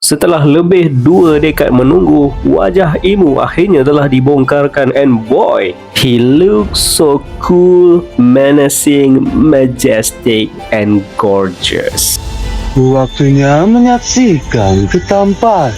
Setelah lebih 2 dekad menunggu, wajah Emu akhirnya telah dibongkarkan and boy, he looks so cool, menacing, majestic and gorgeous. Waktunya menyaksikan ketampanan.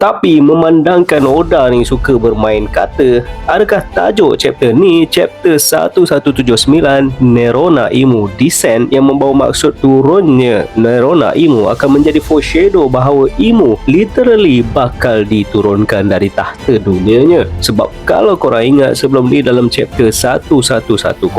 Tapi memandangkan Oda ni suka bermain kata, adakah tajuk chapter ni chapter 1179 Nerona Emu Descent yang membawa maksud turunnya Nerona Emu akan menjadi foreshadow bahawa Emu literally bakal diturunkan dari tahta dunianya. Sebab kalau korang ingat sebelum ni dalam chapter 1110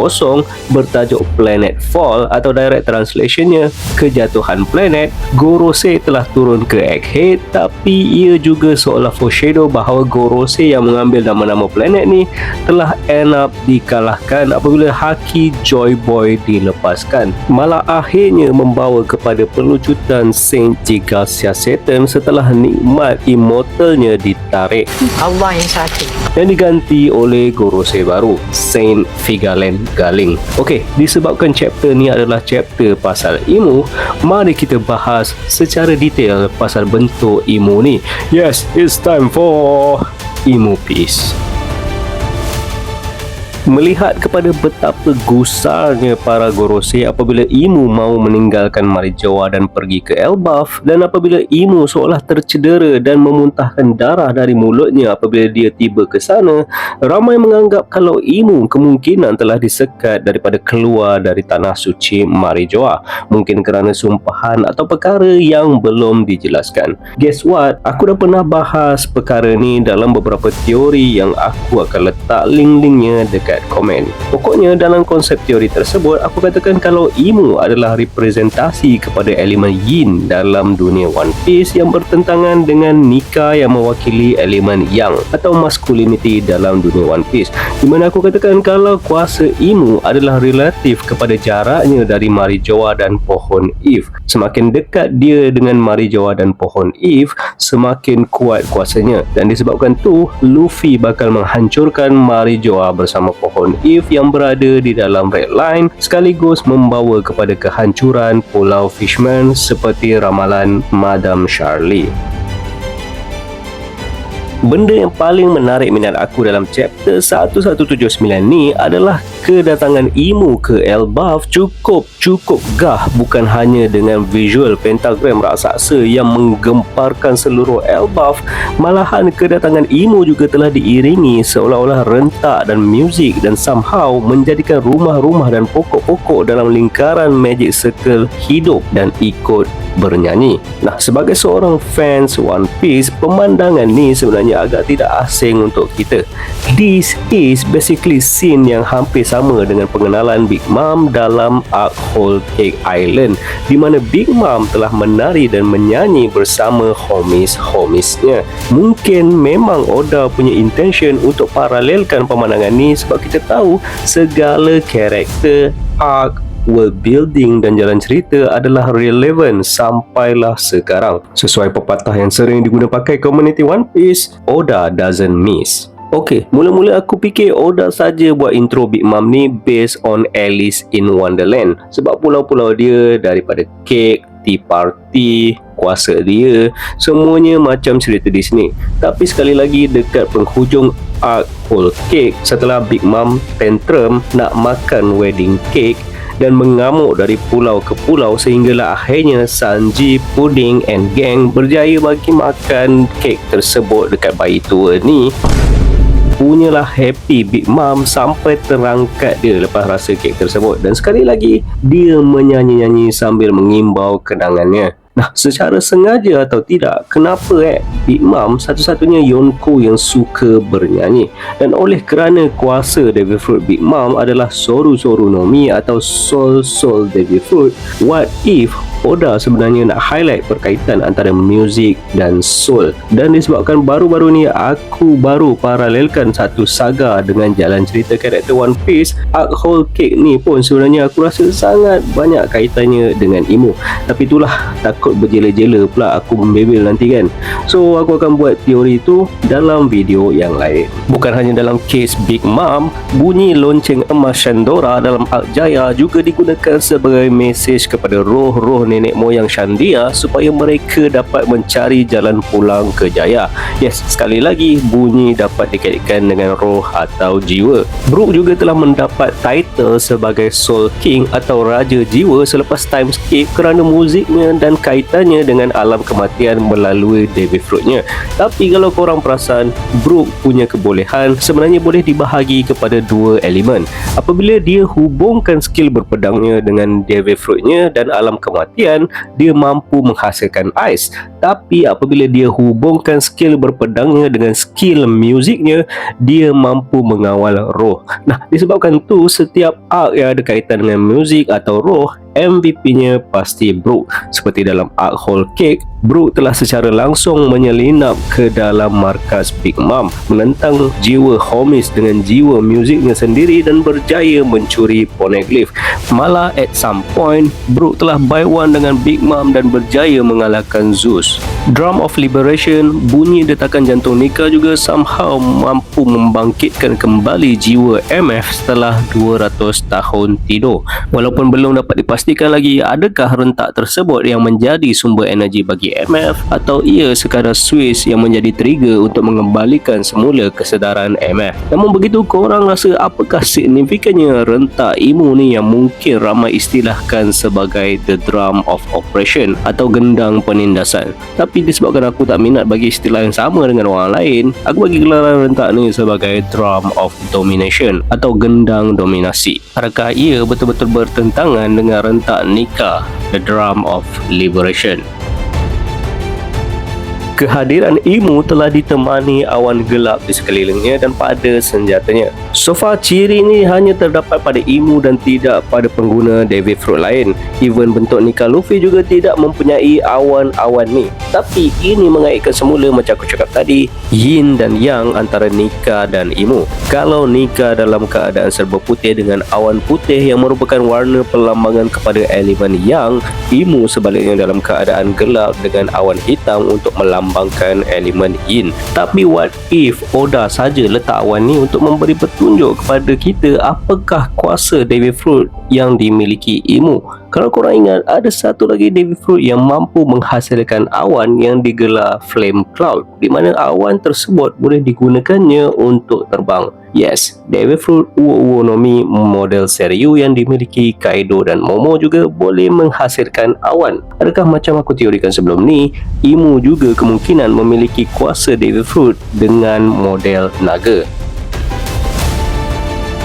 bertajuk Planet Fall atau direct translationnya kejatuhan planet, Gorosei telah turun ke Egghead, tapi ia juga seolah foreshadow bahawa Gorosei yang mengambil nama-nama planet ni telah end up dikalahkan apabila Haki Joy Boy dilepaskan. Malah akhirnya membawa kepada pelucutan Saint Gigasia Satan setelah nikmat immortalnya ditarik Allah yang satu dan diganti oleh Gorosei baru, Saint Figalen Galing. Okey, disebabkan chapter ni adalah chapter pasal Emu, mari kita bahas secara detail pasal bentuk Emu ni. Yes, it's time for Emu Piece. Melihat kepada betapa gusarnya para Gorosei apabila Emu mau meninggalkan Marijoa dan pergi ke Elbaf, dan apabila Emu seolah tercedera dan memuntahkan darah dari mulutnya apabila dia tiba ke sana, ramai menganggap kalau Emu kemungkinan telah disekat daripada keluar dari tanah suci Marijoa, mungkin kerana sumpahan atau perkara yang belum dijelaskan. Guess what? Aku dah pernah bahas perkara ni dalam beberapa teori yang aku akan letak link-linknya dekat komen. Pokoknya dalam konsep teori tersebut, aku katakan kalau Emu adalah representasi kepada elemen Yin dalam dunia One Piece yang bertentangan dengan Nika yang mewakili elemen Yang atau masculinity dalam dunia One Piece, di mana aku katakan kalau kuasa Emu adalah relatif kepada jaraknya dari Marijoa dan pohon Eve. Semakin dekat dia dengan Marijoa dan pohon Eve, semakin kuat kuasanya, dan disebabkan tu Luffy bakal menghancurkan Marijoa bersama pohon Eve yang berada di dalam Red Line, sekaligus membawa kepada kehancuran Pulau Fishman seperti ramalan Madame Charlie. Benda yang paling menarik minat aku dalam chapter 1179 ni adalah kedatangan Emu ke Elbaf cukup gah, bukan hanya dengan visual pentagram raksasa yang menggemparkan seluruh Elbaf, malahan kedatangan Emu juga telah diiringi seolah-olah rentak dan muzik dan somehow menjadikan rumah-rumah dan pokok-pokok dalam lingkaran Magic Circle hidup dan ikut bernyanyi. Nah, sebagai seorang fans One Piece, pemandangan ni sebenarnya agak tidak asing untuk kita. This is basically scene yang hampir sama dengan pengenalan Big Mom dalam arc Whole Cake Island, di mana Big Mom telah menari dan menyanyi bersama homies-homiesnya. Mungkin memang Oda punya intention untuk paralelkan pemandangan ni sebab kita tahu segala karakter, arc, world building dan jalan cerita adalah relevan sampailah sekarang. Sesuai pepatah yang sering diguna pakai komuniti One Piece, Oda doesn't miss. Okey, mula-mula aku fikir Oda saja buat intro Big Mom ni based on Alice in Wonderland, sebab pulau-pulau dia daripada Cake, Tea Party, kuasa dia, semuanya macam cerita Disney. Tapi sekali lagi dekat penghujung arc Whole Cake, setelah Big Mom tantrum nak makan wedding cake dan mengamuk dari pulau ke pulau sehinggalah akhirnya Sanji, Pudding and gang berjaya bagi makan kek tersebut dekat bayi tua ni. Punyalah happy Big Mom sampai terangkat dia lepas rasa kek tersebut, dan sekali lagi dia menyanyi-nyanyi sambil mengimbau kenangannya. Nah, secara sengaja atau tidak, kenapa Big Mom satu-satunya Yonko yang suka bernyanyi? Dan oleh kerana kuasa Devil Fruit Big Mom adalah Soru Soru no Mi atau Soul Soul Devil Fruit, what if Oda sebenarnya nak highlight perkaitan antara muzik dan soul. Dan disebabkan baru-baru ni aku baru paralelkan satu saga dengan jalan cerita karakter One Piece, arc Whole Cake ni pun sebenarnya aku rasa sangat banyak kaitannya dengan emo. Tapi itulah, takut berjela-jela pula aku membebel nanti kan. So aku akan buat teori tu dalam video yang lain. Bukan hanya dalam kes Big Mom, bunyi lonceng emas Shandora dalam arc Jaya juga digunakan sebagai mesej kepada roh-roh nenek moyang Shandia supaya mereka dapat mencari jalan pulang ke Jaya. Yes, sekali lagi bunyi dapat dikaitkan dengan roh atau jiwa. Brook juga telah mendapat title sebagai Soul King atau Raja Jiwa selepas time skip kerana muziknya dan kaitannya dengan alam kematian melalui Devil Fruitnya. Tapi kalau korang perasan, Brook punya kebolehan sebenarnya boleh dibahagi kepada dua elemen. Apabila dia hubungkan skill berpedangnya dengan Devil Fruitnya dan alam kematian, dia mampu menghasilkan ais. Tapi apabila dia hubungkan skill berpedangnya dengan skill muziknya, dia mampu mengawal roh. Nah, disebabkan tu setiap arc yang ada kaitan dengan muzik atau roh, MVP-nya pasti Brook. Seperti dalam arc Whole Cake, Brook telah secara langsung menyelinap ke dalam markas Big Mom, menentang jiwa Homies dengan jiwa muziknya sendiri dan berjaya mencuri poneglyph. Malah at some point, Brook telah buy one dengan Big Mom dan berjaya mengalahkan Zeus. Drum of Liberation, bunyi detakan jantung Nika juga somehow mampu membangkitkan kembali jiwa MF setelah 200 tahun tidur. Walaupun belum dapat dipastikan lagi adakah rentak tersebut yang menjadi sumber energi bagi MF atau ia sekadar switch yang menjadi trigger untuk mengembalikan semula kesedaran MF. Namun begitu, korang rasa apakah signifikannya rentak emo ni yang mungkin ramai istilahkan sebagai the drum of oppression atau gendang penindasan? Tapi disebabkan aku tak minat bagi istilah yang sama dengan orang lain, aku bagi gelaran rentak ni sebagai drum of domination atau gendang dominasi. Adakah ia betul-betul bertentangan dengan rentak Nika, the drum of liberation? Kehadiran emo telah ditemani awan gelap di sekelilingnya dan pada senjatanya. So far, ciri ini hanya terdapat pada emo dan tidak pada pengguna Devil Fruit lain. Even bentuk Nika Luffy juga tidak mempunyai awan-awan ni. Tapi ini mengaitkan semula macam aku cakap tadi, yin dan yang antara Nika dan emo. Kalau Nika dalam keadaan serba putih dengan awan putih yang merupakan warna perlambangan kepada elemen yang, emo sebaliknya dalam keadaan gelap dengan awan hitam untuk melambangkan elemen yin. Tapi what if Oda saja letak awan ni untuk memberi petunjuk kepada kita apakah kuasa Devil Fruit yang dimiliki emo? Kalau korang ingat, ada satu lagi Devil Fruit yang mampu menghasilkan awan yang digelar Flame Cloud, di mana awan tersebut boleh digunakannya untuk terbang. Yes, Devil Fruit Uo no Mi model Seryu yang dimiliki Kaido dan Momo juga boleh menghasilkan awan. Adakah macam aku teorikan sebelum ni, emo juga kemungkinan memiliki kuasa Devil Fruit dengan model naga.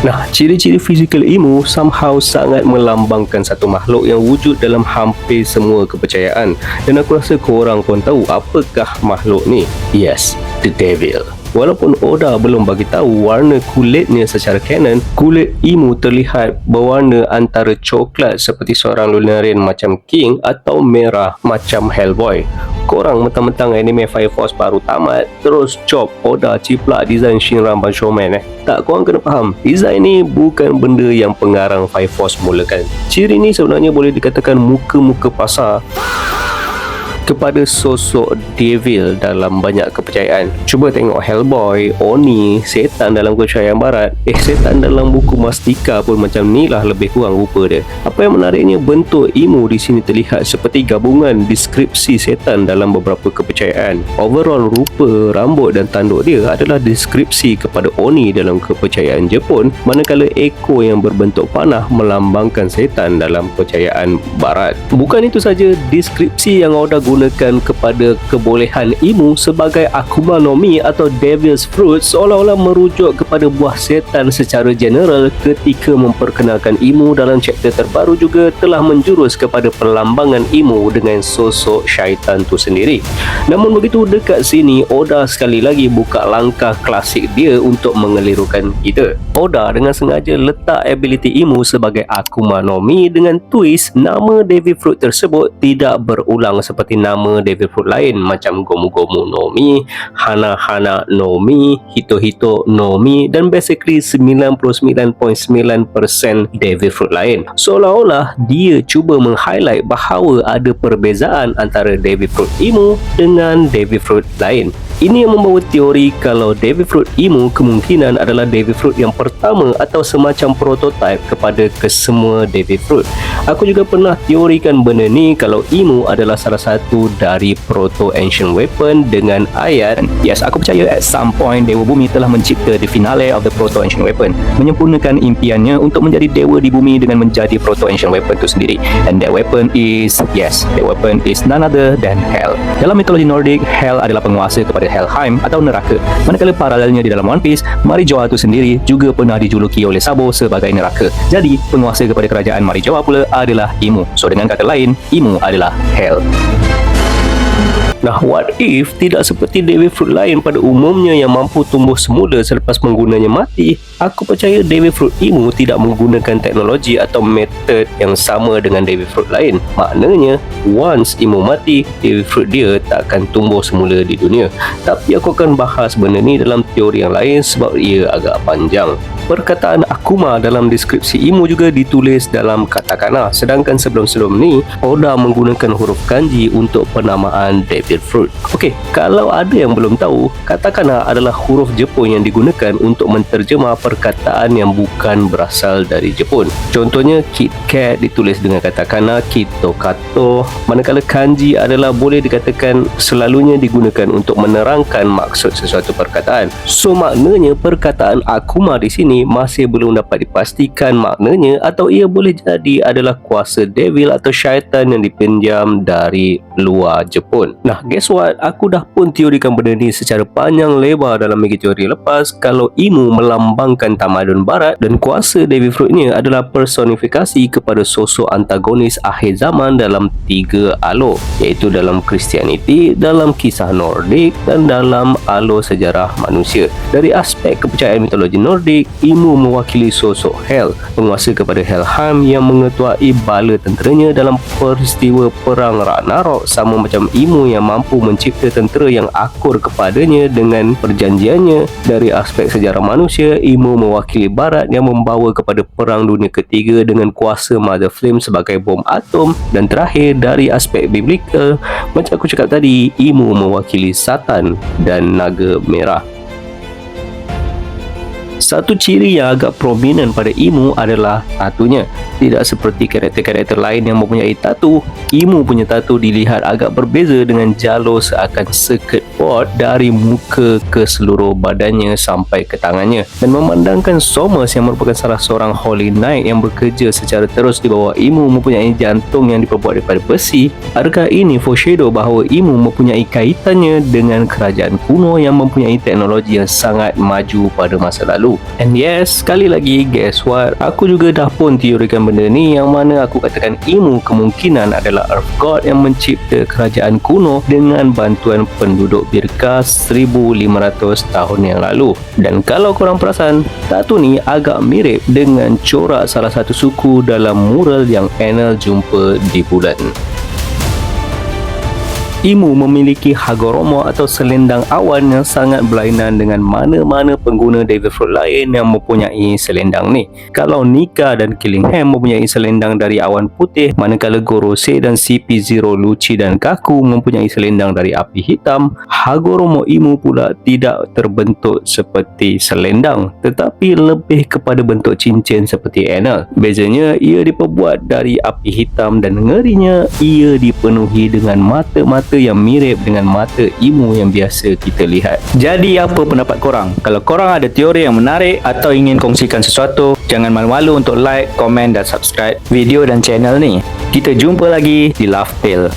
Nah, ciri-ciri fizikal emo somehow sangat melambangkan satu makhluk yang wujud dalam hampir semua kepercayaan. Dan aku rasa korang pun tahu apakah makhluk ni. Yes, the Devil. Walaupun Oda belum bagi tahu warna kulitnya secara canon, kulit emo terlihat berwarna antara coklat seperti seorang Lunarian macam King atau merah macam Hellboy. Korang mentang-mentang anime Fire Force baru tamat, terus chop Oda ciplak design Shinra Banshouman Tak, korang kena faham, design ni bukan benda yang pengarang Fire Force mulakan. Ciri ni sebenarnya boleh dikatakan muka-muka pasar kepada sosok devil dalam banyak kepercayaan. Cuba tengok Hellboy, Oni, setan dalam kepercayaan barat. Setan dalam buku Mastika pun macam ni lah lebih kurang rupa dia. Apa yang menariknya, bentuk emo di sini terlihat seperti gabungan deskripsi setan dalam beberapa kepercayaan. Overall rupa, rambut dan tanduk dia adalah deskripsi kepada Oni dalam kepercayaan Jepun, manakala ekor yang berbentuk panah melambangkan setan dalam kepercayaan barat. Bukan itu saja, deskripsi yang Oda guna menggunakan kepada kebolehan Imu sebagai Akuma no Mi atau Devil's Fruit seolah-olah merujuk kepada buah setan secara general ketika memperkenalkan Imu dalam chapter terbaru juga telah menjurus kepada perlambangan Imu dengan sosok syaitan tu sendiri. Namun begitu dekat sini Oda sekali lagi buka langkah klasik dia untuk mengelirukan kita. Oda dengan sengaja letak ability Imu sebagai Akuma no Mi dengan twist nama Devil Fruit tersebut tidak berulang seperti nama Devil Fruit lain macam Gomu Gomu no Mi, Hana Hana no Mi, Hito Hito no Mi dan basically 99.9% Devil Fruit lain. Seolah-olah dia cuba meng-highlight bahawa ada perbezaan antara Devil Fruit Imu dengan Devil Fruit lain. Ini yang membawa teori kalau Devil Fruit Imu kemungkinan adalah Devil Fruit yang pertama atau semacam prototype kepada kesemua Devil Fruit. Aku juga pernah teorikan benda ni kalau Imu adalah salah satu dari proto-ancient weapon dengan ayat, Yes, aku percaya at some point Dewa Bumi telah mencipta the finale of the proto-ancient weapon, menyempurnakan impiannya untuk menjadi dewa di bumi dengan menjadi proto-ancient weapon itu sendiri. And that weapon is, that weapon is none other than Hell. Dalam mitologi Nordic, Hell adalah penguasa kepada Helheim atau neraka. Manakala paralelnya di dalam One Piece, Marijoa itu sendiri juga pernah dijuluki oleh Sabo sebagai neraka. Jadi, penguasa kepada kerajaan Marijoa pula adalah Imu. So, dengan kata lain, Imu adalah Hell. Nah, what if tidak seperti Devil Fruit lain pada umumnya yang mampu tumbuh semula selepas penggunanya mati? Aku percaya Devil Fruit Imu tidak menggunakan teknologi atau metod yang sama dengan Devil Fruit lain. Maknanya, once Imu mati, Devil Fruit dia tak akan tumbuh semula di dunia. Tapi aku akan bahas benda ni dalam teori yang lain sebab ia agak panjang. Perkataan Akuma dalam deskripsi Imu juga ditulis dalam katakana, sedangkan sebelum-sebelum ni Oda menggunakan huruf kanji untuk penamaan Devil Fruit. Okey, kalau ada yang belum tahu, katakana adalah huruf Jepun yang digunakan untuk menterjemah perkataan yang bukan berasal dari Jepun. Contohnya Kit Kat ditulis dengan katakana Kitokato, manakala kanji adalah boleh dikatakan selalunya digunakan untuk menerangkan maksud sesuatu perkataan. So maknanya perkataan Akuma di sini masih belum dapat dipastikan maknanya atau ia boleh jadi adalah kuasa devil atau syaitan yang dipinjam dari luar Jepun. Nah, guess what? Aku dah pun teorikan benda ni secara panjang lebar dalam mega teori lepas kalau Imu melambangkan tamadun barat dan kuasa Devil Fruitnya adalah personifikasi kepada sosok antagonis akhir zaman dalam 3 alur, iaitu dalam Kristianiti, dalam kisah Nordik dan dalam alur sejarah manusia. Dari aspek kepercayaan mitologi Nordik, Imu mewakili sosok Hel, penguasa kepada Helheim yang mengetuai bala tenteranya dalam peristiwa perang Ragnarok, sama macam Imu yang mampu mencipta tentera yang akur kepadanya dengan perjanjiannya. Dari aspek sejarah manusia, Imu mewakili barat yang membawa kepada perang dunia ketiga dengan kuasa Mother Flame sebagai bom atom. Dan terakhir, dari aspek biblikal, macam aku cakap tadi, Imu mewakili Satan dan naga merah. Satu ciri yang agak prominent pada Imu adalah tatunya. Tidak seperti karakter-karakter lain yang mempunyai tatu, Imu punya tatu dilihat agak berbeza dengan jalur seakan circuit board dari muka ke seluruh badannya sampai ke tangannya. Dan memandangkan Somers yang merupakan salah seorang Holy Knight yang bekerja secara terus di bawah Imu mempunyai jantung yang diperbuat daripada besi, adakah ini foreshadow bahawa Imu mempunyai kaitannya dengan kerajaan kuno yang mempunyai teknologi yang sangat maju pada masa lalu? And yes, sekali lagi, guess what? Aku juga dah pun teorikan benda ni yang mana aku katakan Imu kemungkinan adalah Earth God yang mencipta kerajaan kuno dengan bantuan penduduk Birka 1500 tahun yang lalu. Dan kalau korang perasan, tatu ni agak mirip dengan corak salah satu suku dalam mural yang Enel jumpa di bulan. Imu memiliki Hagoromo atau selendang awan yang sangat berlainan dengan mana-mana pengguna Devil Fruit lain yang mempunyai selendang ni. Kalau Nika dan Killingham mempunyai selendang dari awan putih, manakala Gorosei dan CP0 Lucci dan Kaku mempunyai selendang dari api hitam, Hagoromo Imu pula tidak terbentuk seperti selendang tetapi lebih kepada bentuk cincin seperti Enel. Bezanya, ia diperbuat dari api hitam dan ngerinya ia dipenuhi dengan mata-mata yang mirip dengan mata Imu yang biasa kita lihat. Jadi apa pendapat korang? Kalau korang ada teori yang menarik atau ingin kongsikan sesuatu, jangan malu-malu untuk like, komen dan subscribe video dan channel ni. Kita jumpa lagi di Laugh Tale.